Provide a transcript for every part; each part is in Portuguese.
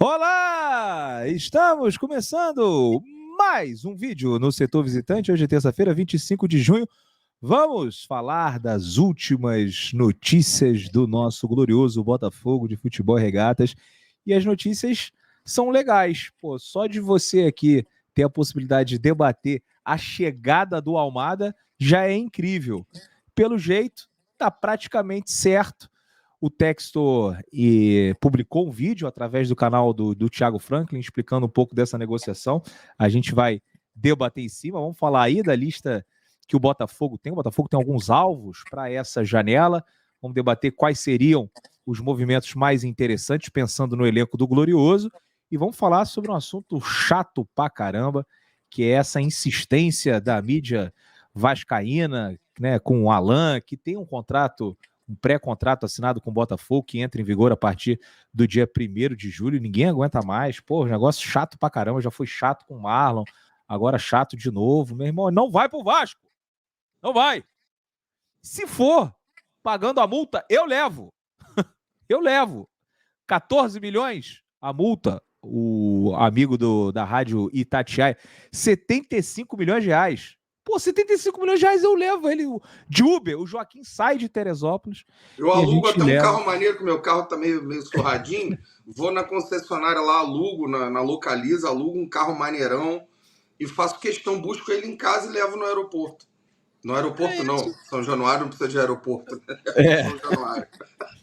Olá! Estamos começando mais um vídeo no Setor Visitante. Hoje é terça-feira, 25 de junho. Vamos falar das últimas notícias do nosso glorioso Botafogo de Futebol e Regatas. E as notícias são legais. Pô, só de você aqui ter a possibilidade de debater a chegada do Almada já é incrível. Pelo jeito, tá praticamente certo. O Textor publicou um vídeo através do canal do Thiago Franklin explicando um pouco dessa negociação. A gente vai debater em cima. Vamos falar aí da lista que o Botafogo tem. O Botafogo tem alguns alvos para essa janela. Vamos debater quais seriam os movimentos mais interessantes, pensando no elenco do Glorioso. E vamos falar sobre um assunto chato pra caramba, que é essa insistência da mídia vascaína, né, com o Alan, que tem um pré-contrato assinado com o Botafogo que entra em vigor a partir do dia 1º de julho. Ninguém aguenta mais. Pô, negócio chato pra caramba. Já foi chato com o Marlon, agora chato de novo. Meu irmão, não vai pro Vasco. Não vai. Se for pagando a multa, eu levo. Eu levo. 14 milhões a multa. O amigo da rádio Itatiaia, 75 milhões de reais. Pô, 75 milhões de reais eu levo ele de Uber. O Joaquim sai de Teresópolis Eu e a alugo gente até um leva. carro maneiro, que meu carro tá meio surradinho. Vou na concessionária lá, alugo, na Localiza, alugo um carro maneirão e faço questão, busco ele em casa e levo no aeroporto. No É aeroporto não, isso. São Januário não precisa de aeroporto. É, São Januário.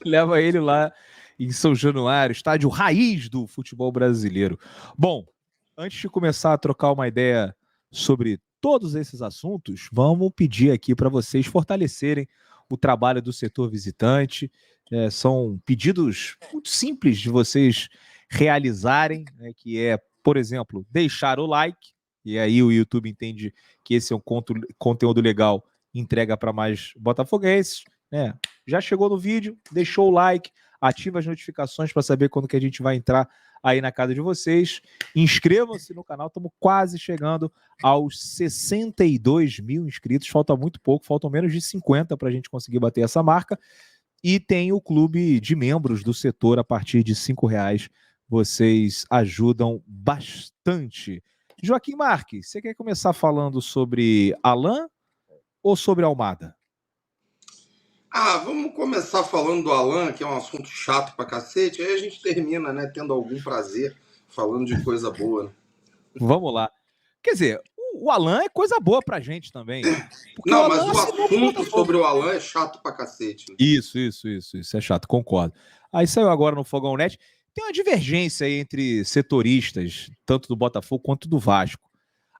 leva ele lá em São Januário, estádio raiz do futebol brasileiro. Bom, antes de começar a trocar uma ideia sobre todos esses assuntos, vamos pedir aqui para vocês fortalecerem o trabalho do setor visitante. São pedidos muito simples de vocês realizarem, né, que é, por exemplo, deixar o like, e aí o YouTube entende que esse é um conteúdo legal, entrega para mais botafoguenses, né? Já chegou no vídeo, deixou o like, ativa as notificações para saber quando que a gente vai entrar aí na casa de vocês. Inscrevam-se no canal, estamos quase chegando aos 62 mil inscritos. Falta muito pouco, faltam menos de 50 para a gente conseguir bater essa marca. E tem o clube de membros do setor a partir de R$ 5. Vocês ajudam bastante. Joaquim Marques, você quer começar falando sobre Alan ou sobre Almada? Vamos começar falando do Alan, que é um assunto chato pra cacete. Aí a gente termina, né, tendo algum prazer falando de coisa boa, né? Vamos lá. Quer dizer, o Alan é coisa boa pra gente também. Porque o Não, mas Alan o assinou com o assunto Botafogo. sobre o Alan é chato pra cacete, né? Isso é chato, concordo. Aí saiu agora no Fogão Net. Tem uma divergência aí entre setoristas, tanto do Botafogo quanto do Vasco.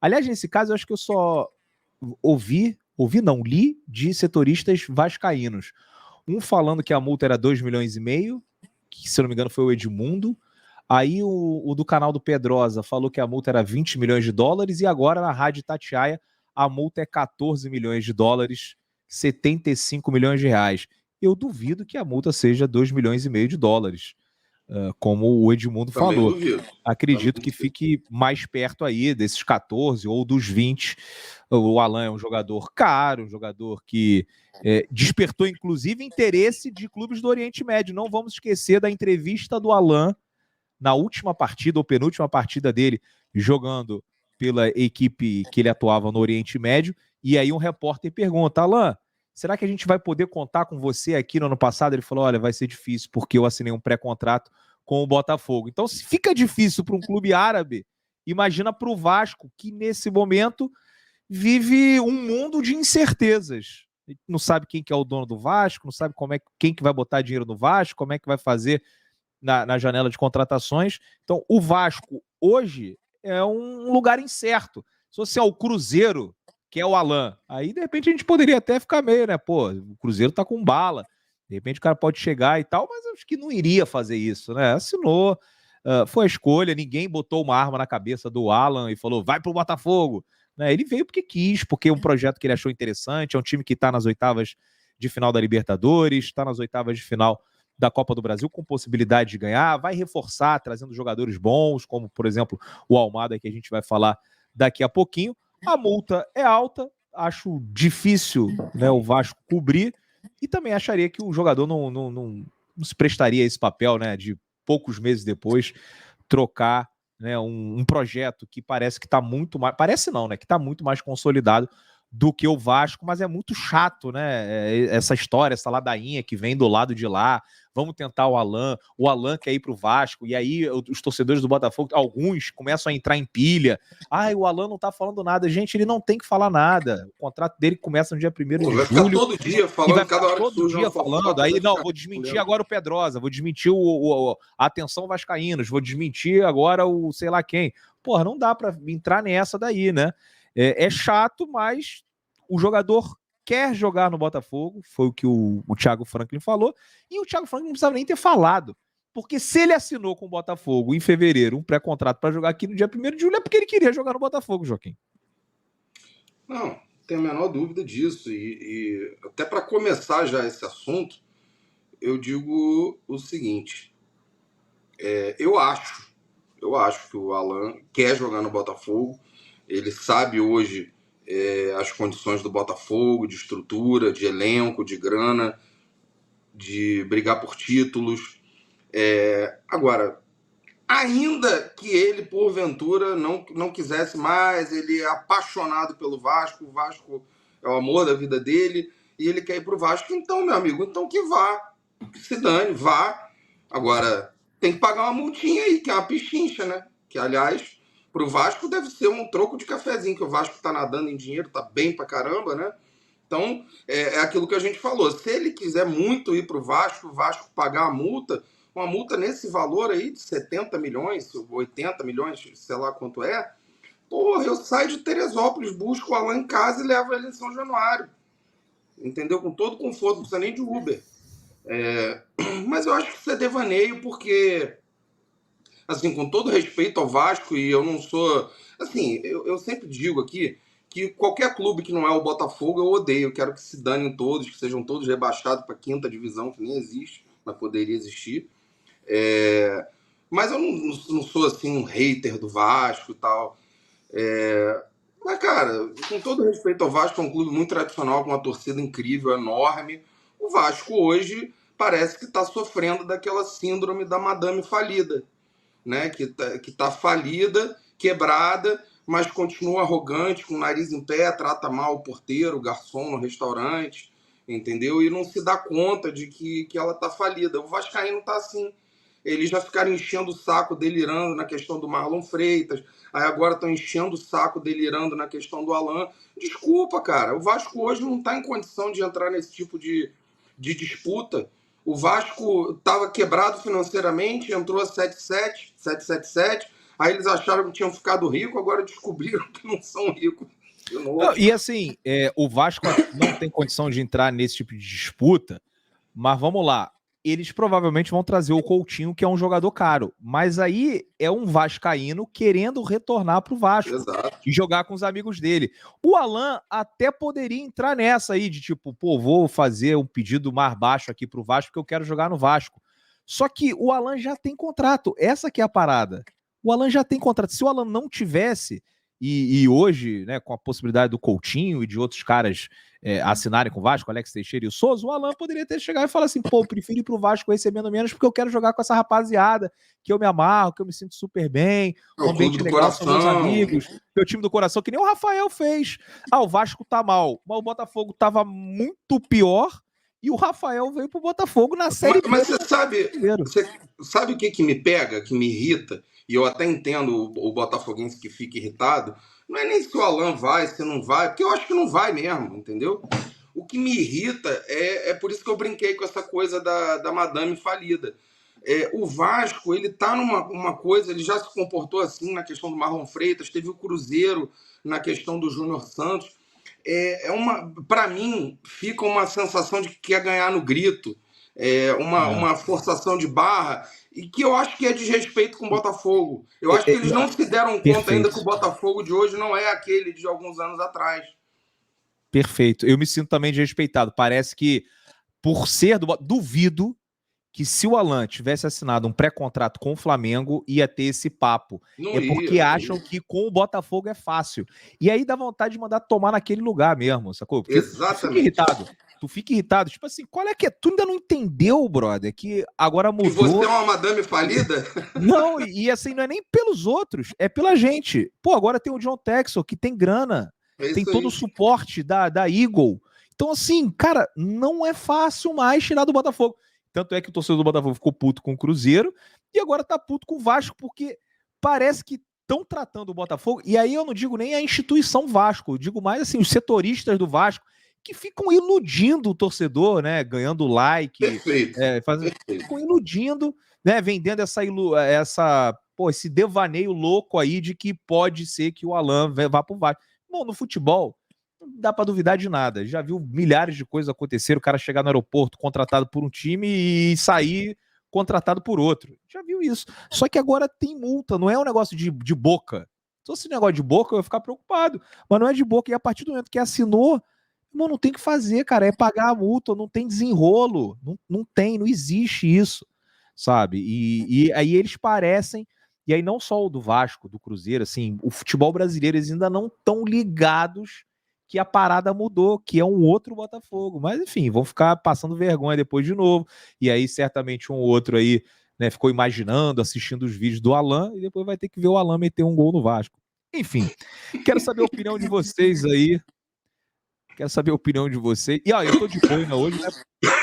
Aliás, nesse caso, eu acho que eu só li de setoristas vascaínos. Um falando que a multa era 2,5 milhões, que se eu não me engano foi o Edmundo. Aí o do canal do Pedrosa falou que a multa era 20 milhões de dólares e agora na Rádio Itatiaia a multa é 14 milhões de dólares, 75 milhões de reais. Eu duvido que a multa seja 2,5 milhões de dólares, como o Edmundo Também falou. duvido. Também Acredito que duvido. fique mais perto aí desses 14 ou dos 20. O Alan é um jogador caro, um jogador que despertou inclusive interesse de clubes do Oriente Médio. Não vamos esquecer da entrevista do Alan na última partida ou penúltima partida dele jogando pela equipe que ele atuava no Oriente Médio. E aí um repórter pergunta: Alan, será que a gente vai poder contar com você aqui no ano passado? Ele falou: olha, vai ser difícil porque eu assinei um pré-contrato com o Botafogo. Então, se fica difícil para um clube árabe, imagina para o Vasco, que nesse momento vive um mundo de incertezas. Não sabe quem que é o dono do Vasco, não sabe quem que vai botar dinheiro no Vasco, como é que vai fazer na janela de contratações. Então, o Vasco hoje é um lugar incerto. Se fosse o Cruzeiro, que é o Alan, aí de repente a gente poderia até ficar meio, né? Pô, o Cruzeiro tá com bala. De repente o cara pode chegar e tal, mas acho que não iria fazer isso, né? Assinou, foi a escolha, ninguém botou uma arma na cabeça do Alan e falou, vai pro Botafogo. Né? Ele veio porque quis, porque é um projeto que ele achou interessante, é um time que tá nas oitavas de final da Libertadores, está nas oitavas de final da Copa do Brasil com possibilidade de ganhar, vai reforçar trazendo jogadores bons, como por exemplo o Almada, que a gente vai falar daqui a pouquinho. A multa é alta, acho difícil, né, o Vasco cobrir, e também acharia que o jogador não se prestaria a esse papel, né, de poucos meses depois trocar, né, um projeto que parece que está muito mais... Parece não, né? Que está muito mais consolidado do que o Vasco, mas é muito chato, né? Essa história, essa ladainha que vem do lado de lá. Vamos tentar o Alan quer ir pro Vasco, e aí os torcedores do Botafogo, alguns começam a entrar em pilha. Ai, o Alan não tá falando nada. Gente, ele não tem que falar nada. O contrato dele começa no dia 1º de Vai julho. ficar todo dia falando, E vai cada ficar hora que todo surge dia uma falando. fofoca, Aí, vai não, ficar vou desmentir falando. agora o Pedrosa, vou desmentir a atenção vascaínos, vou desmentir agora o sei lá quem. Porra, não dá pra entrar nessa daí, né? É chato, mas o jogador quer jogar no Botafogo, foi o que o Thiago Franklin falou, e o Thiago Franklin não precisava nem ter falado, porque se ele assinou com o Botafogo em fevereiro um pré-contrato para jogar aqui no dia 1º de julho, é porque ele queria jogar no Botafogo, Joaquim. Não, tem a menor dúvida disso, e até para começar já esse assunto, eu digo o seguinte, eu acho que o Alan quer jogar no Botafogo, ele sabe hoje as condições do Botafogo, de estrutura, de elenco, de grana, de brigar por títulos. Agora, ainda que ele, porventura, não quisesse mais, ele é apaixonado pelo Vasco, o Vasco é o amor da vida dele, e ele quer ir pro Vasco, então, meu amigo, então que vá, que se dane, vá. Agora, tem que pagar uma multinha aí, que é uma pichincha, né? Que, aliás, pro Vasco deve ser um troco de cafezinho, que o Vasco tá nadando em dinheiro, tá bem pra caramba, né? Então, é aquilo que a gente falou. Se ele quiser muito ir pro Vasco, o Vasco pagar a multa, uma multa nesse valor aí de 70 milhões, 80 milhões, sei lá quanto é, porra, eu saio de Teresópolis, busco o Alan em casa e levo ele em São Januário. Entendeu? Com todo conforto, não precisa nem de Uber. Mas eu acho que isso é devaneio, porque, assim, com todo respeito ao Vasco, e eu não sou... Assim, eu sempre digo aqui que qualquer clube que não é o Botafogo eu odeio. Eu quero que se danem todos, que sejam todos rebaixados para a 5ª divisão, que nem existe, mas poderia existir. Mas eu não sou, assim, um hater do Vasco e tal. Mas, cara, com todo respeito ao Vasco, é um clube muito tradicional, com uma torcida incrível, enorme. O Vasco hoje parece que está sofrendo daquela síndrome da madame falida, né? Que tá falida, quebrada, mas continua arrogante, com o nariz em pé, trata mal o porteiro, o garçom no restaurante, entendeu? E não se dá conta de que ela tá falida. O vascaíno tá assim. Eles já ficaram enchendo o saco, delirando na questão do Marlon Freitas, aí agora estão enchendo o saco, delirando na questão do Alan. Desculpa, cara, o Vasco hoje não está em condição de entrar nesse tipo de disputa. O Vasco estava quebrado financeiramente, entrou a 777, aí eles acharam que tinham ficado rico, agora descobriram que não são ricos. Não, e assim, o Vasco não tem condição de entrar nesse tipo de disputa, mas vamos lá. Eles provavelmente vão trazer o Coutinho, que é um jogador caro. Mas aí é um vascaíno querendo retornar para o Vasco. Exato. E jogar com os amigos dele. O Alan até poderia entrar nessa aí, de tipo, pô, vou fazer um pedido mais baixo aqui para o Vasco, porque eu quero jogar no Vasco. Só que o Alan já tem contrato. Essa que é a parada. O Alan já tem contrato. Se o Alan não tivesse, e hoje, né, com a possibilidade do Coutinho e de outros caras assinarem com o Vasco, Alex Teixeira e o Souza, o Alan poderia ter chegado e falar assim, pô, prefiro ir pro Vasco recebendo menos porque eu quero jogar com essa rapaziada, que eu me amarro, que eu me sinto super bem, um ambiente legal, são meus amigos, meu time do coração, que nem o Rafael fez. O Vasco tá mal, mas o Botafogo tava muito pior e o Rafael veio pro Botafogo na Série B. Mas você sabe o que me pega, que me irrita, e eu até entendo o botafoguense que fica irritado, não é nem se o Alan vai, se não vai, porque eu acho que não vai mesmo, entendeu? O que me irrita é por isso que eu brinquei com essa coisa da madame falida. O Vasco, ele tá numa coisa, ele já se comportou assim na questão do Marlon Freitas, teve o Cruzeiro na questão do Júnior Santos. Para mim, fica uma sensação de que quer ganhar no grito, uma forçação de barra, e que eu acho que é desrespeito com o Botafogo. Eu acho que eles não se deram conta ainda que o Botafogo de hoje não é aquele de alguns anos atrás. Perfeito. Eu me sinto também desrespeitado. Parece que, por ser do duvido que se o Alan tivesse assinado um pré-contrato com o Flamengo, ia ter esse papo. Porque acham que com o Botafogo é fácil. E aí dá vontade de mandar tomar naquele lugar mesmo, sacou? Porque exatamente. Fica irritado. tu fica irritado. Tipo assim, qual é que é? Tu ainda não entendeu, brother, que agora E você mudou. é uma madame falida? Não, assim, não é nem pelos outros, é pela gente. Pô, agora tem o John Texel, que tem grana, É tem isso todo o aí. suporte da Eagle. Então, assim, cara, não é fácil mais tirar do Botafogo. Tanto é que o torcedor do Botafogo ficou puto com o Cruzeiro e agora tá puto com o Vasco, porque parece que estão tratando o Botafogo, e aí eu não digo nem a instituição Vasco, eu digo mais assim, os setoristas do Vasco, que ficam iludindo o torcedor, né? Ganhando like, Perfeito. ficam iludindo, né? Vendendo esse devaneio louco aí de que pode ser que o Alan vá pro Vasco. Bom, no futebol, não dá para duvidar de nada. Já viu milhares de coisas acontecer, o cara chegar no aeroporto contratado por um time e sair contratado por outro. Já viu isso. Só que agora tem multa, não é um negócio de boca. Se fosse um negócio de boca, eu ia ficar preocupado. Mas não é de boca. E a partir do momento que assinou, irmão, não tem o que fazer, cara. É pagar a multa, não tem desenrolo. Não tem, não existe isso, sabe? E aí eles parecem. E aí não só o do Vasco, do Cruzeiro, assim, o futebol brasileiro, eles ainda não estão ligados que a parada mudou, que é um outro Botafogo. Mas, enfim, vão ficar passando vergonha depois de novo. E aí, certamente, um outro aí, né, ficou imaginando, assistindo os vídeos do Alan, e depois vai ter que ver o Alan meter um gol no Vasco. Enfim, quero saber a opinião de vocês aí. Quero saber a opinião de vocês. E, ó, eu tô de boina hoje,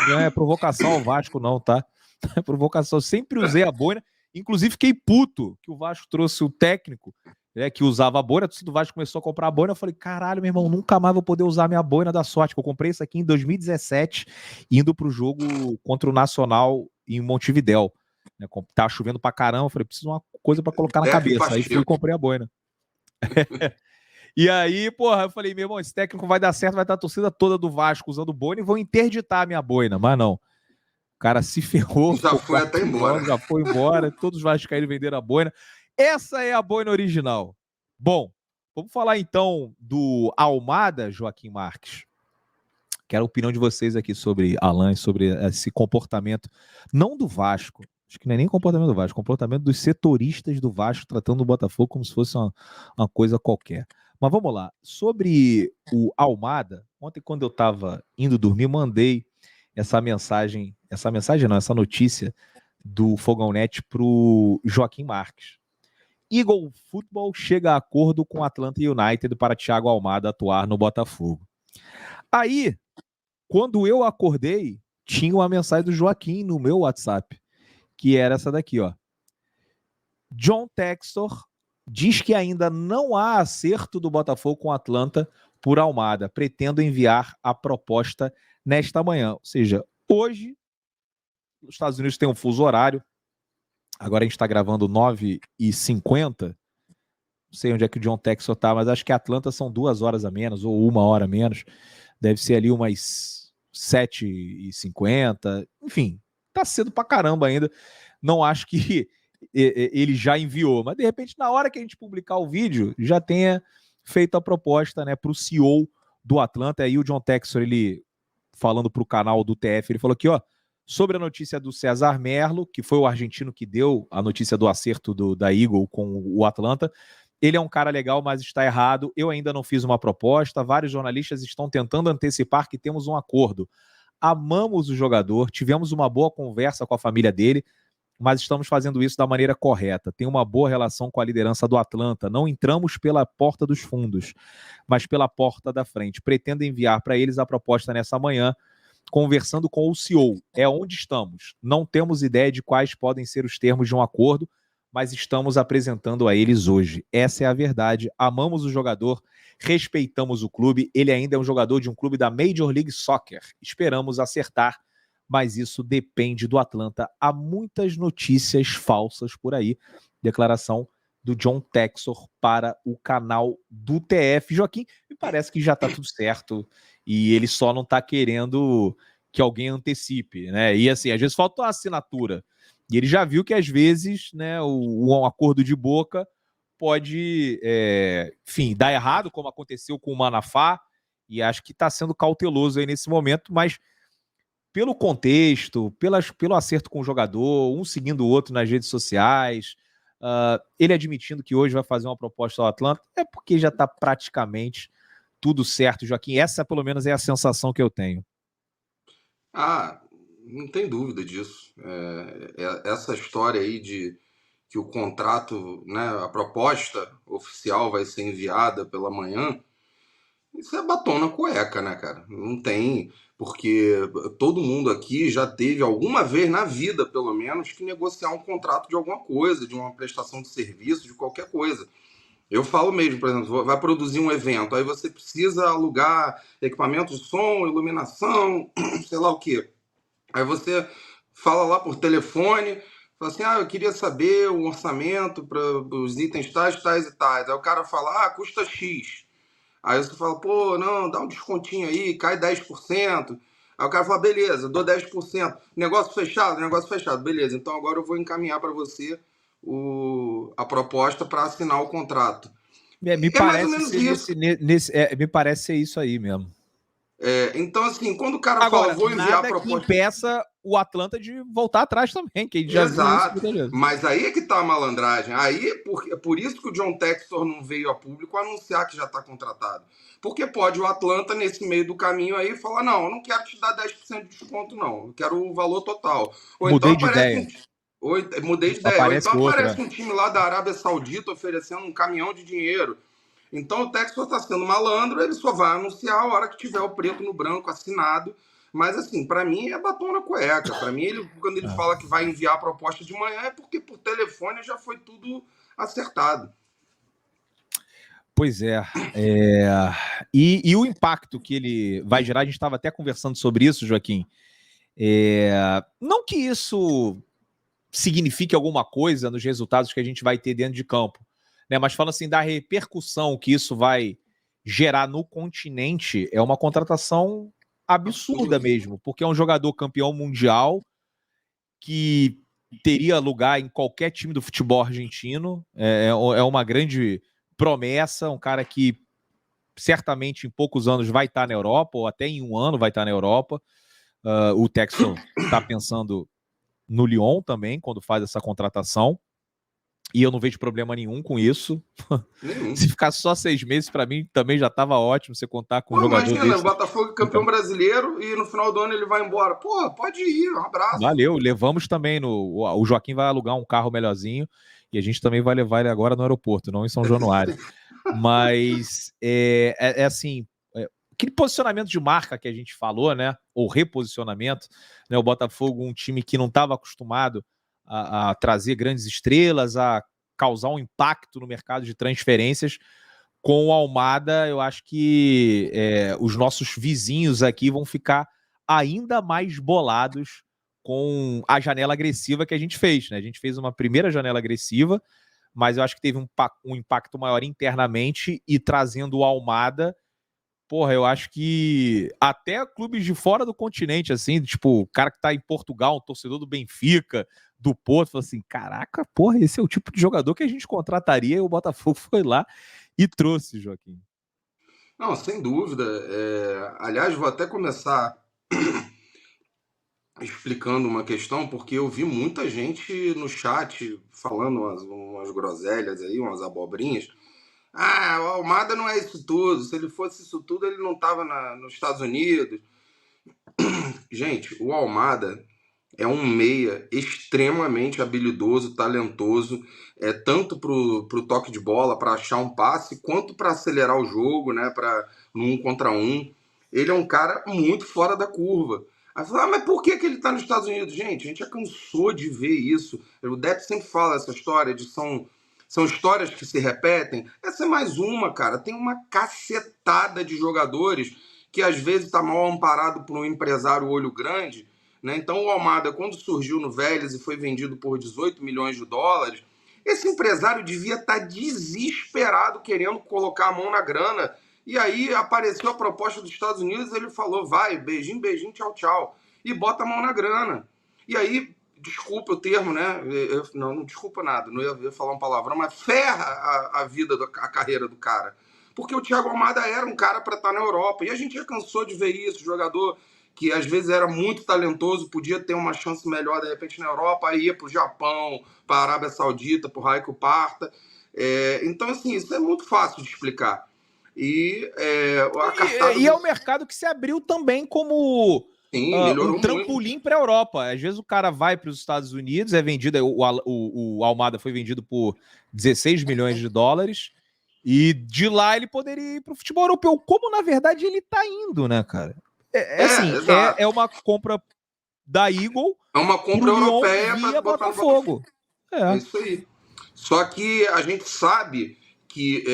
não é provocação ao Vasco, não, tá? Não é provocação. Eu sempre usei a boina. Inclusive, fiquei puto que o Vasco trouxe o técnico, né, que usava a boina. A torcida do Vasco começou a comprar a boina. Eu falei, caralho, meu irmão, nunca mais vou poder usar minha boina da sorte. Que eu comprei isso aqui em 2017, indo pro jogo contra o Nacional em Montevidéu. Né, tava chovendo pra caramba. Eu falei, preciso de uma coisa pra colocar na Teco e cabeça. Aí fui e Pacheco. comprei a boina. E aí, porra, eu falei, meu irmão, esse técnico vai dar certo, vai estar a torcida toda do Vasco usando boina e vão interditar a minha boina. Mas não. O cara se ferrou, Já ficou foi até 4 embora. anos, já foi embora, todos os vascaínos venderam a boina. Essa é a boina original. Bom, vamos falar então do Almada, Joaquim Marques. Quero a opinião de vocês aqui sobre Alan, sobre esse comportamento, não do Vasco, acho que não é nem comportamento do Vasco, comportamento dos setoristas do Vasco tratando o Botafogo como se fosse uma coisa qualquer. Mas vamos lá, sobre o Almada, ontem quando eu estava indo dormir, mandei essa mensagem não, essa notícia do Fogão Net para o Joaquim Marques. Eagle Football chega a acordo com Atlanta United para Thiago Almada atuar no Botafogo. Aí, quando eu acordei, tinha uma mensagem do Joaquim no meu WhatsApp, que era essa daqui, ó. John Textor diz que ainda não há acerto do Botafogo com Atlanta por Almada. Pretendo enviar a proposta nesta manhã. Ou seja, hoje, os Estados Unidos têm um fuso horário. Agora a gente está gravando 9h50. Não sei onde é que o John Textor tá, mas acho que Atlanta são 2 horas a menos, ou 1 hora a menos. Deve ser ali umas 7h50. Enfim, tá cedo pra caramba ainda. Não acho que ele já enviou, mas de repente, na hora que a gente publicar o vídeo, já tenha feito a proposta, né, para o CEO do Atlanta. Aí o John Textor, ele falando para o canal do TF, ele falou aqui, ó, sobre a notícia do César Merlo, que foi o argentino que deu a notícia do acerto da Eagle com o Atlanta. Ele é um cara legal, mas está errado. Eu ainda não fiz uma proposta. Vários jornalistas estão tentando antecipar que temos um acordo. Amamos o jogador, tivemos uma boa conversa com a família dele, mas estamos fazendo isso da maneira correta. Tem uma boa relação com a liderança do Atlanta. Não entramos pela porta dos fundos, mas pela porta da frente. Pretendo enviar para eles a proposta nessa manhã, conversando com o CEO. É onde estamos. Não temos ideia de quais podem ser os termos de um acordo, mas estamos apresentando a eles hoje. Essa é a verdade. Amamos o jogador, respeitamos o clube. Ele ainda é um jogador de um clube da Major League Soccer. Esperamos acertar, mas isso depende do Atlanta. Há muitas notícias falsas por aí. Declaração do John Textor para o canal do TF. Joaquim, me parece que já está tudo certo e ele só não está querendo que alguém antecipe, né? E assim, às vezes falta uma assinatura. E ele já viu que às vezes, né, um acordo de boca pode, enfim, dar errado, como aconteceu com o Manafá, e acho que está sendo cauteloso aí nesse momento, mas pelo contexto, pelo acerto com o jogador, um seguindo o outro nas redes sociais, ele admitindo que hoje vai fazer uma proposta ao Atlanta, é porque já está praticamente tudo certo, Joaquim. Essa, pelo menos, é a sensação que eu tenho. Ah, não tem dúvida disso. Essa história aí de que o contrato, né, a proposta oficial vai ser enviada pela manhã, isso é batom na cueca, né, cara? Não tem, porque todo mundo aqui já teve alguma vez na vida, pelo menos, que negociar um contrato de alguma coisa, de uma prestação de serviço, de qualquer coisa. Eu falo mesmo, por exemplo, vai produzir um evento, aí você precisa alugar equipamento de som, iluminação, sei lá o quê. Aí você fala lá por telefone, fala assim, eu queria saber o orçamento para os itens tais, tais e tais. Aí o cara fala, custa X. Aí você fala, pô, não, dá um descontinho aí, cai 10%. Aí o cara fala, beleza, dou 10%. Negócio fechado, beleza. Então agora eu vou encaminhar para você a proposta para assinar o contrato. Me É mais ou parece menos ser isso. me parece ser isso aí mesmo. Então, assim, quando o cara fala, Agora, vou enviar a nada que proposta. impeça o Atlanta de voltar atrás também, que a gente já viu isso Exato. muitas vezes. Mas aí é que tá a malandragem. Aí por isso que o John Textor não veio a público anunciar que já está contratado. Porque pode o Atlanta, nesse meio do caminho aí, falar: não, eu não quero te dar 10% de desconto, não. Eu quero o valor total. Ou então Mudei de aparece ideia. um. Mudei de ideia. Ou então Aparece aparece outra. um time lá da Arábia Saudita oferecendo um caminhão de dinheiro. Então o Textor está sendo malandro, ele só vai anunciar a hora que tiver o preto no branco assinado. Mas assim, para mim é batom na cueca. Para mim, quando ele fala que vai enviar a proposta de manhã, é porque por telefone já foi tudo acertado. Pois é. E o impacto que ele vai gerar, a gente estava até conversando sobre isso, Joaquim. Não que isso signifique alguma coisa nos resultados que a gente vai ter dentro de campo, né? Mas falando assim da repercussão que isso vai gerar no continente, é uma contratação absurda mesmo, porque é um jogador campeão mundial que teria lugar em qualquer time do futebol argentino, é uma grande promessa, um cara que certamente em poucos anos vai estar na Europa, ou até em um ano vai estar na Europa. O Texel está pensando no Lyon também, quando faz essa contratação. E eu não vejo problema nenhum com isso. Nenhum. Se ficar só 6 meses, para mim também já estava ótimo você contar com um Pô, jogador imagina, o desse. Botafogo campeão brasileiro e no final do ano ele vai embora. Pô, pode ir, um abraço. Valeu, levamos também o Joaquim vai alugar um carro melhorzinho e a gente também vai levar ele agora no aeroporto, não em São Januário. Mas assim, aquele posicionamento de marca que a gente falou, né? Ou reposicionamento, né? O Botafogo, um time que não estava acostumado a trazer grandes estrelas, a causar um impacto no mercado de transferências. Com o Almada, eu acho que os nossos vizinhos aqui vão ficar ainda mais bolados com a janela agressiva que a gente fez, né? A gente fez uma primeira janela agressiva, mas eu acho que teve um impacto maior internamente e trazendo o Almada, porra, eu acho que até clubes de fora do continente, assim, tipo, o cara que tá em Portugal, um torcedor do Benfica, do Porto, falou assim, caraca, porra, esse é o tipo de jogador que a gente contrataria e o Botafogo foi lá e trouxe, Joaquim. Não, sem dúvida. Aliás, vou até começar explicando uma questão, porque eu vi muita gente no chat falando umas groselhas aí, umas abobrinhas. O Almada não é isso tudo. Se ele fosse isso tudo, ele não estava nos Estados Unidos. Gente, o Almada é um meia extremamente habilidoso, talentoso, tanto pro toque de bola, para achar um passe, quanto para acelerar o jogo, né, para no 1 contra 1. Ele é um cara muito fora da curva. Aí fala, mas por que ele tá nos Estados Unidos? Gente, a gente já cansou de ver isso. O Depp sempre fala essa história de são histórias que se repetem. Essa é mais uma, cara. Tem uma cacetada de jogadores que às vezes está mal amparado por um empresário olho grande, né? Então o Almada, quando surgiu no Vélez e foi vendido por 18 milhões de dólares, esse empresário devia estar desesperado querendo colocar a mão na grana. E aí apareceu a proposta dos Estados Unidos, ele falou, vai, beijinho, beijinho, tchau, tchau. E bota a mão na grana. E aí, desculpa o termo, né? Não desculpa nada, não ia falar um palavrão, mas ferra a vida, a carreira do cara. Porque o Thiago Almada era um cara para estar na Europa. E a gente já cansou de ver isso, jogador que às vezes era muito talentoso, podia ter uma chance melhor de repente na Europa, aí ia para o Japão, para a Arábia Saudita, para o Raiko Parta. Então, assim, isso é muito fácil de explicar. E a E é cartada o mercado que se abriu também como Sim, um melhorou muito. trampolim para a Europa. Às vezes o cara vai para os Estados Unidos, é vendido, o Almada foi vendido por 16 milhões de dólares, e de lá ele poderia ir para o futebol europeu, como na verdade ele está indo, né, cara? Exato. É uma compra da Eagle É uma para compra o Lyon europeia para via botar no Botafogo. Botafogo. É É. isso aí. Só que a gente sabe que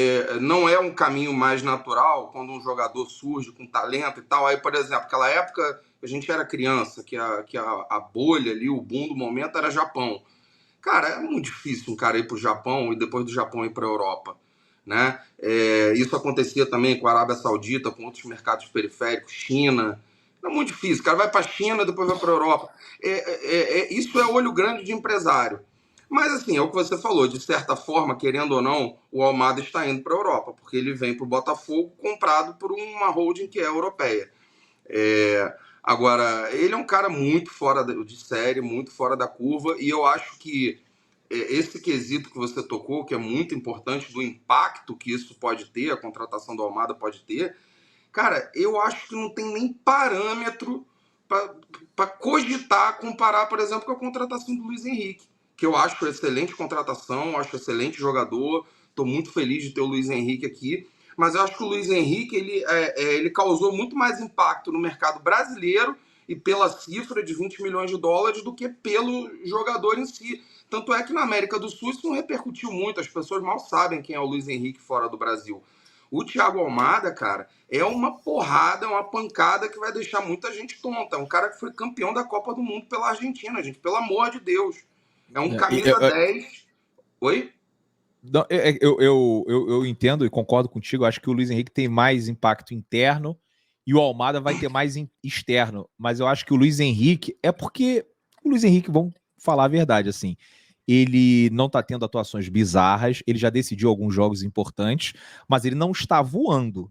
não é um caminho mais natural quando um jogador surge com talento e tal. Aí, por exemplo, aquela época a gente era criança, que a bolha ali, o boom do momento era Japão. Cara, é muito difícil um cara ir para o Japão e depois do Japão ir para a Europa. Né? Isso acontecia também com a Arábia Saudita, com outros mercados periféricos, China. É muito difícil. O cara vai para a China, depois vai para a Europa. Isso é olho grande de empresário. Mas, assim, é o que você falou. De certa forma, querendo ou não, o Almada está indo para a Europa, porque ele vem para o Botafogo comprado por uma holding que é europeia. Agora, ele é um cara muito fora de série, muito fora da curva, e eu acho que esse quesito que você tocou, que é muito importante, do impacto que isso pode ter, a contratação do Almada pode ter, cara, eu acho que não tem nem parâmetro para cogitar, comparar, por exemplo, com a contratação do Luiz Henrique, que eu acho excelente contratação, acho excelente jogador, estou muito feliz de ter o Luiz Henrique aqui, mas eu acho que o Luiz Henrique ele causou muito mais impacto no mercado brasileiro e pela cifra de 20 milhões de dólares do que pelo jogador em si. Tanto é que na América do Sul isso não repercutiu muito, as pessoas mal sabem quem é o Luiz Henrique fora do Brasil. O Thiago Almada, cara, é uma porrada, é uma pancada que vai deixar muita gente tonta. É um cara que foi campeão da Copa do Mundo pela Argentina, gente, pelo amor de Deus. É um camisa 10. Oi? Não, eu entendo e concordo contigo. Acho que o Luiz Henrique tem mais impacto interno e o Almada vai ter mais externo. Mas eu acho que o Luiz Henrique é porque o Luiz Henrique, vamos falar a verdade, assim, ele não tá tendo atuações bizarras, ele já decidiu alguns jogos importantes, mas ele não está voando.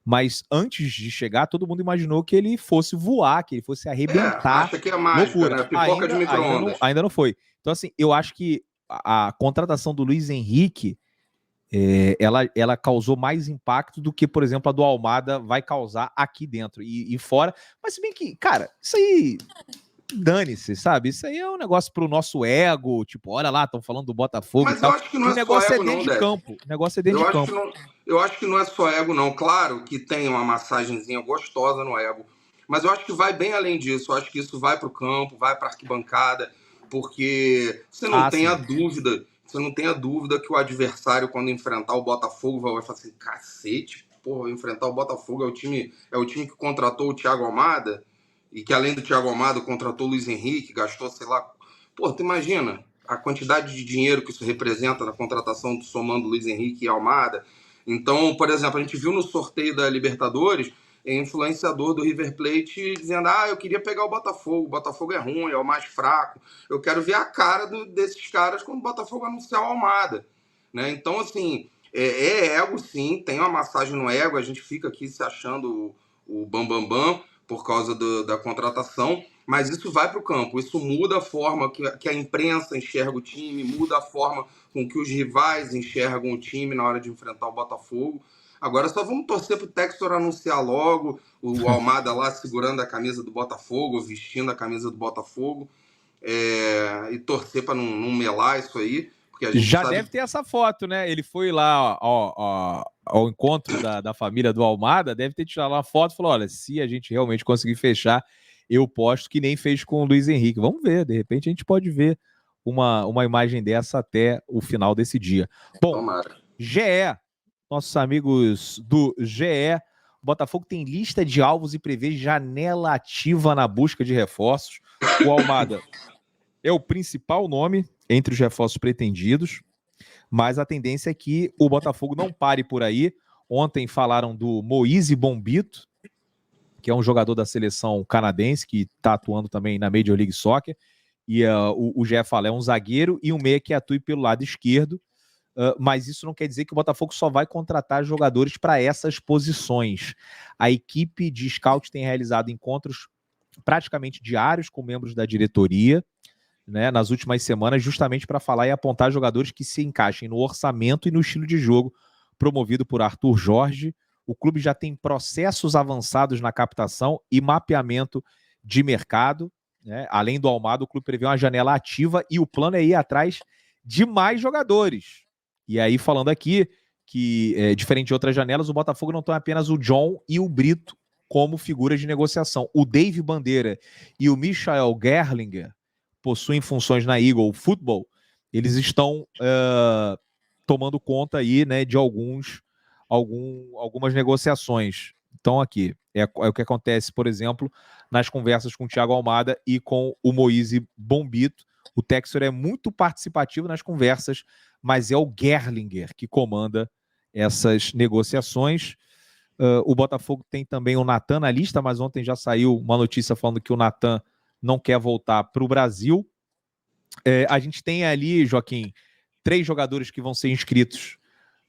Mas antes de chegar, todo mundo imaginou que ele fosse voar, que ele fosse arrebentar. Acha que é mágica, Loucura. né? Pipoca de micro-ondas. Ainda não foi. Então, assim, eu acho que a contratação do Luiz Henrique ela causou mais impacto do que, por exemplo, a do Almada vai causar aqui dentro e fora. Mas se bem que, cara, isso aí dane-se, sabe? Isso aí é um negócio pro nosso ego, tipo, olha lá, estão falando do Botafogo e Mas eu tal. acho que E não o é só negócio é ego, dentro não, de Débora. campo. O negócio é dentro de campo. Eu acho que não é só ego, não. Claro que tem uma massagenzinha gostosa no ego, mas eu acho que vai bem além disso. Eu acho que isso vai para o campo, vai para a arquibancada, porque você não tem a dúvida, que o adversário, quando enfrentar o Botafogo, vai falar assim, cacete, porra, enfrentar o Botafogo é o time que contratou o Thiago Almada, e que além do Thiago Almada contratou o Luiz Henrique, gastou, sei lá. Pô, tu imagina a quantidade de dinheiro que isso representa na contratação, somando Luiz Henrique e Almada. Então, por exemplo, a gente viu no sorteio da Libertadores influenciador do River Plate dizendo: eu queria pegar o Botafogo é ruim, é o mais fraco, eu quero ver a cara desses caras quando o Botafogo anunciar o Almada. Né? Então, assim, ego sim, tem uma massagem no ego, a gente fica aqui se achando o bambambam por causa da contratação, mas isso vai para o campo, isso muda a forma que a imprensa enxerga o time, muda a forma com que os rivais enxergam o time na hora de enfrentar o Botafogo. Agora só vamos torcer para o Textor anunciar logo, o Almada lá segurando a camisa do Botafogo, vestindo a camisa do Botafogo, e torcer para não melar isso aí. Porque a gente já sabe... deve ter essa foto, né? Ele foi lá ao encontro da família do Almada, deve ter tirado uma foto e falou: olha, se a gente realmente conseguir fechar, eu posto, que nem fez com o Luiz Henrique. Vamos ver, de repente a gente pode ver uma imagem dessa até o final desse dia. Bom, tomara. GE, nossos amigos do GE, o Botafogo tem lista de alvos e prevê janela ativa na busca de reforços. O Almada é o principal nome entre os reforços pretendidos, mas a tendência é que o Botafogo não pare por aí. Ontem falaram do Moise Bombito, que é um jogador da seleção canadense, que está atuando também na Major League Soccer, e o GE fala, é um zagueiro e um meia que atue pelo lado esquerdo, mas isso não quer dizer que o Botafogo só vai contratar jogadores para essas posições. A equipe de scout tem realizado encontros praticamente diários com membros da diretoria, né, nas últimas semanas, justamente para falar e apontar jogadores que se encaixem no orçamento e no estilo de jogo promovido por Arthur Jorge. O clube já tem processos avançados na captação e mapeamento de mercado, né? Além do Almada, o clube prevê uma janela ativa e o plano é ir atrás de mais jogadores. E aí, falando aqui, que diferente de outras janelas, o Botafogo não tem apenas o John e o Brito como figuras de negociação. O Dave Bandeira e o Michael Gerlinger possuem funções na Eagle Football, eles estão tomando conta aí, né, de algumas negociações. Então aqui, é o que acontece, por exemplo, nas conversas com o Thiago Almada e com o Moise Bombito. O Textor é muito participativo nas conversas, mas é o Gerlinger que comanda essas negociações. O Botafogo tem também o Natan na lista, mas ontem já saiu uma notícia falando que o Natan não quer voltar para o Brasil. A gente tem ali, Joaquim, 3 jogadores que vão ser inscritos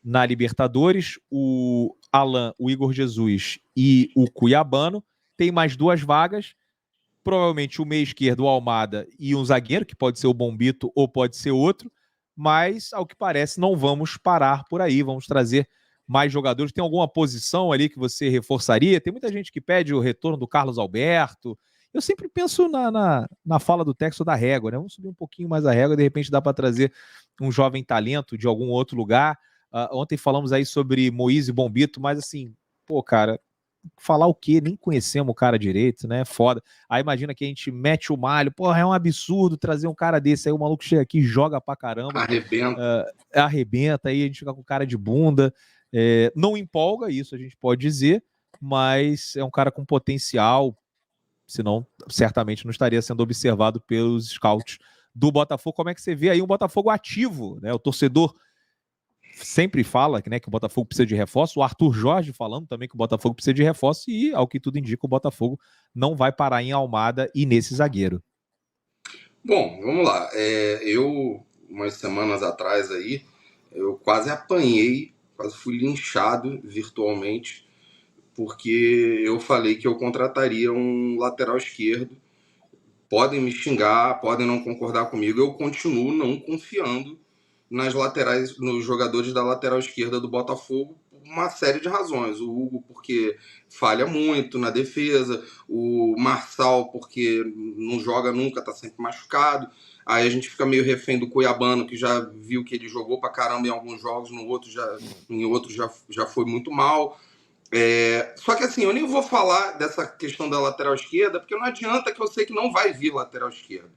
na Libertadores, o Alan, o Igor Jesus e o Cuiabano. Tem mais 2 vagas, provavelmente o meio esquerdo, o Almada, e um zagueiro, que pode ser o Bombito ou pode ser outro, mas, ao que parece, não vamos parar por aí, vamos trazer mais jogadores. Tem alguma posição ali que você reforçaria? Tem muita gente que pede o retorno do Carlos Alberto. Eu sempre penso na fala do Texto da régua, né? Vamos subir um pouquinho mais a régua, de repente dá para trazer um jovem talento de algum outro lugar. Ontem falamos aí sobre Moise Bombito, mas assim, pô, cara, falar o quê? Nem conhecemos o cara direito, né? Foda. Aí imagina que a gente mete o malho, porra, é um absurdo trazer um cara desse, aí o maluco chega aqui e joga pra caramba. Arrebenta, aí a gente fica com cara de bunda. Não empolga, isso a gente pode dizer, mas é um cara com potencial, senão certamente não estaria sendo observado pelos scouts do Botafogo. Como é que você vê aí um Botafogo ativo, né? O torcedor sempre fala, né, que o Botafogo precisa de reforço, o Arthur Jorge falando também que o Botafogo precisa de reforço e, ao que tudo indica, o Botafogo não vai parar em Almada e nesse zagueiro. Bom, vamos lá. Umas semanas atrás aí, eu quase apanhei, quase fui linchado virtualmente, porque eu falei que eu contrataria um lateral esquerdo. Podem me xingar, podem não concordar comigo, eu continuo não confiando nas laterais, nos jogadores da lateral esquerda do Botafogo, por uma série de razões. O Hugo, porque falha muito na defesa, o Marçal, porque não joga nunca, tá sempre machucado. Aí a gente fica meio refém do Cuiabano, que já viu que ele jogou pra caramba em alguns jogos, em outros já foi muito mal. Só que assim, eu nem vou falar dessa questão da lateral esquerda, porque não adianta, que eu sei que não vai vir lateral esquerda.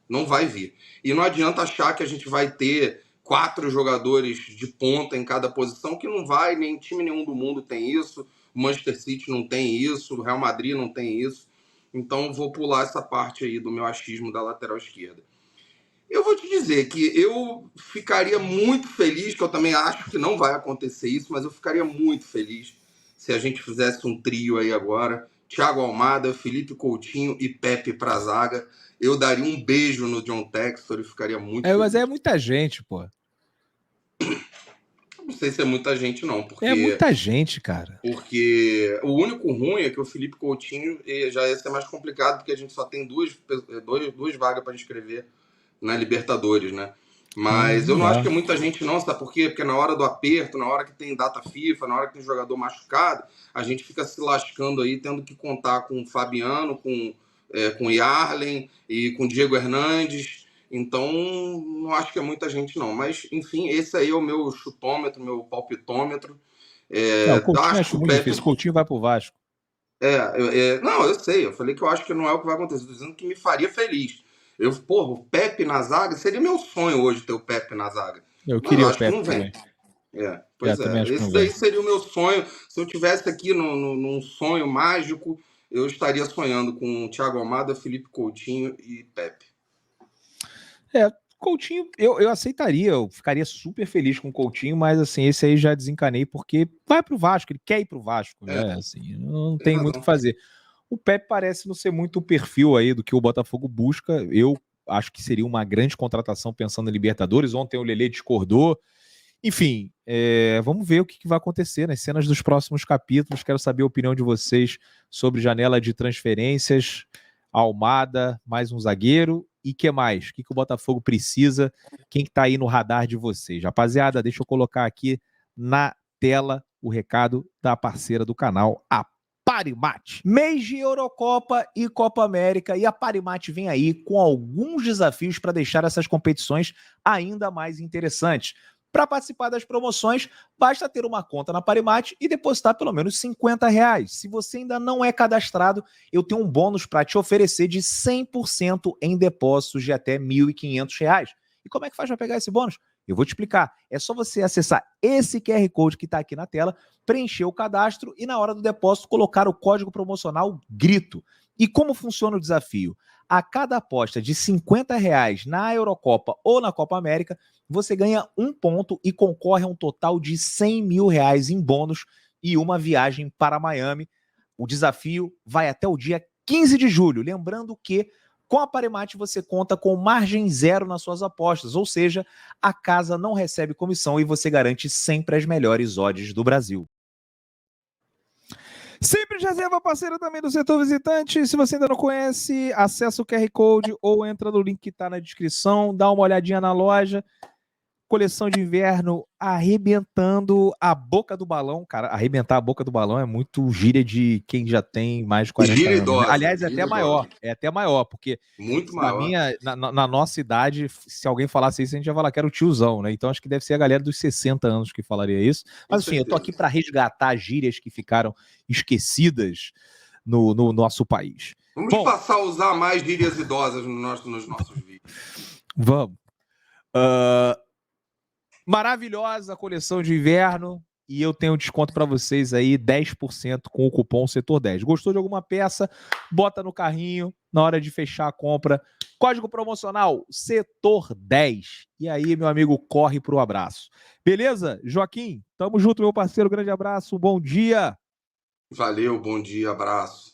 Não vai vir. E não adianta achar que a gente vai ter 4 jogadores de ponta em cada posição, que não vai, nem time nenhum do mundo tem isso, o Manchester City não tem isso, o Real Madrid não tem isso. Então vou pular essa parte aí do meu achismo da lateral esquerda. Eu vou te dizer que eu ficaria muito feliz, que eu também acho que não vai acontecer isso, mas eu ficaria muito feliz se a gente fizesse um trio aí agora, Thiago Almada, Felipe Coutinho e Pepe pra zaga. Eu daria um beijo no John Textor e ficaria muito feliz. Mas é muita gente, pô. Não sei se é muita gente, não, porque... É muita gente, cara. Porque o único ruim é que o Felipe Coutinho já ia ser mais complicado, porque a gente só tem duas vagas para inscrever na Libertadores, né? Mas eu não acho que é muita gente não, sabe por quê? Porque na hora do aperto, na hora que tem data FIFA, na hora que tem jogador machucado, a gente fica se lascando aí, tendo que contar com o Fabiano, com o Yarlen e com o Diego Hernandes. Então, não acho que é muita gente não. Mas, enfim, esse aí é o meu chutômetro, meu palpitômetro. O Coutinho acho muito difícil. O Coutinho vai pro Vasco. Não, eu sei. Eu falei que eu acho que não é o que vai acontecer. Estou dizendo que me faria feliz. O Pepe na zaga, seria meu sonho hoje ter o Pepe na zaga. Eu queria o Pepe que não vem. também. Esse daí seria o meu sonho. Se eu tivesse aqui num sonho mágico, eu estaria sonhando com Thiago Almada, Felipe Coutinho e Pepe. Coutinho, eu aceitaria, eu ficaria super feliz com o Coutinho, mas assim, esse aí já desencanei, porque vai pro Vasco, ele quer ir pro Vasco, né? Assim, não tem muito o que fazer. O Pepe parece não ser muito o perfil aí do que o Botafogo busca. Eu acho que seria uma grande contratação pensando em Libertadores. Ontem o Lelê discordou. Enfim, vamos ver o que vai acontecer nas cenas dos próximos capítulos. Quero saber a opinião de vocês sobre janela de transferências, Almada, mais um zagueiro. E que mais? O que o Botafogo precisa? Quem que tá aí no radar de vocês? Rapaziada, deixa eu colocar aqui na tela o recado da parceira do canal, a Parimat. Mês de Eurocopa e Copa América, e a Parimat vem aí com alguns desafios para deixar essas competições ainda mais interessantes. Para participar das promoções, basta ter uma conta na Parimat e depositar pelo menos R$ 50. Se você ainda não é cadastrado, eu tenho um bônus para te oferecer de 100% em depósitos de até R$ 1.500. E como é que faz para pegar esse bônus? Eu vou te explicar. É só você acessar esse QR Code que está aqui na tela, preencher o cadastro e na hora do depósito colocar o código promocional GRITO. E como funciona o desafio? A cada aposta de R$ 50 na Eurocopa ou na Copa América, você ganha 1 ponto e concorre a um total de R$ 100 mil em bônus e uma viagem para Miami. O desafio vai até o dia 15 de julho. Lembrando que com a Parimat você conta com margem zero nas suas apostas, ou seja, a casa não recebe comissão e você garante sempre as melhores odds do Brasil. Simples Reserva, parceira também do setor visitante. Se você ainda não conhece, acessa o QR Code ou entra no link que está na descrição, dá uma olhadinha na loja. Coleção de inverno arrebentando a boca do balão. Cara, arrebentar a boca do balão é muito gíria de quem já tem mais de 40 Gíria anos. Né? idosa. Aliás, é gíria até maior. idosa. É até maior, porque Muito maior. na nossa idade, se alguém falasse isso, a gente ia falar que era o tiozão, né? Então acho que deve ser a galera dos 60 anos que falaria isso. Mas enfim, eu tô aqui para resgatar gírias que ficaram esquecidas no nosso país. Vamos passar a usar mais gírias idosas nos nossos vídeos. Vamos. Maravilhosa coleção de inverno e eu tenho desconto para vocês aí, 10% com o cupom Setor10. Gostou de alguma peça? Bota no carrinho na hora de fechar a compra. Código promocional Setor10. E aí, meu amigo, corre pro abraço. Beleza? Joaquim, tamo junto, meu parceiro. Grande abraço, bom dia. Valeu, bom dia, abraço.